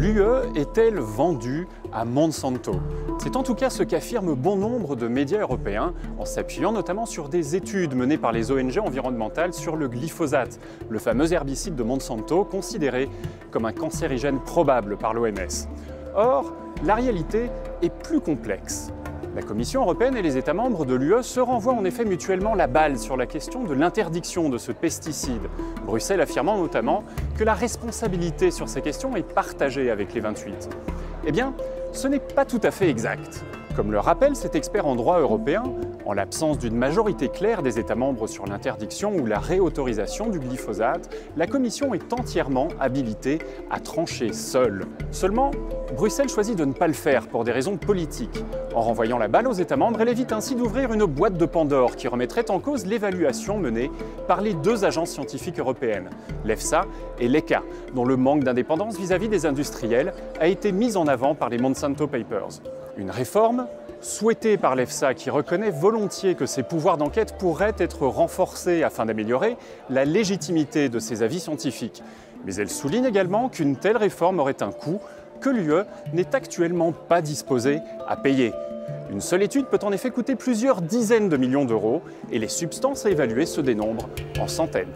l'UE est-elle vendue à Monsanto? C'est en tout cas ce qu'affirment bon nombre de médias européens, en s'appuyant notamment sur des études menées par les ONG environnementales sur le glyphosate, le fameux herbicide de Monsanto considéré comme un cancérigène probable par l'OMS. Or, la réalité est plus complexe. La Commission européenne et les États membres de l'UE se renvoient en effet mutuellement la balle sur la question de l'interdiction de ce pesticide, Bruxelles affirmant notamment que la responsabilité sur ces questions est partagée avec les 28. Eh bien, ce n'est pas tout à fait exact. Comme le rappelle cet expert en droit européen, en l'absence d'une majorité claire des États membres sur l'interdiction ou la réautorisation du glyphosate, la Commission est entièrement habilitée à trancher seule. Seulement, Bruxelles choisit de ne pas le faire pour des raisons politiques. En renvoyant la balle aux États membres, elle évite ainsi d'ouvrir une boîte de Pandore qui remettrait en cause l'évaluation menée par les deux agences scientifiques européennes, l'EFSA et l'ECHA, dont le manque d'indépendance vis-à-vis des industriels a été mis en avant par les Monsanto Papers. Une réforme souhaitée par l'EFSA qui reconnaît volontiers que ses pouvoirs d'enquête pourraient être renforcés afin d'améliorer la légitimité de ses avis scientifiques. Mais elle souligne également qu'une telle réforme aurait un coût que l'UE n'est actuellement pas disposée à payer. Une seule étude peut en effet coûter plusieurs dizaines de millions d'euros et les substances à évaluer se dénombrent en centaines.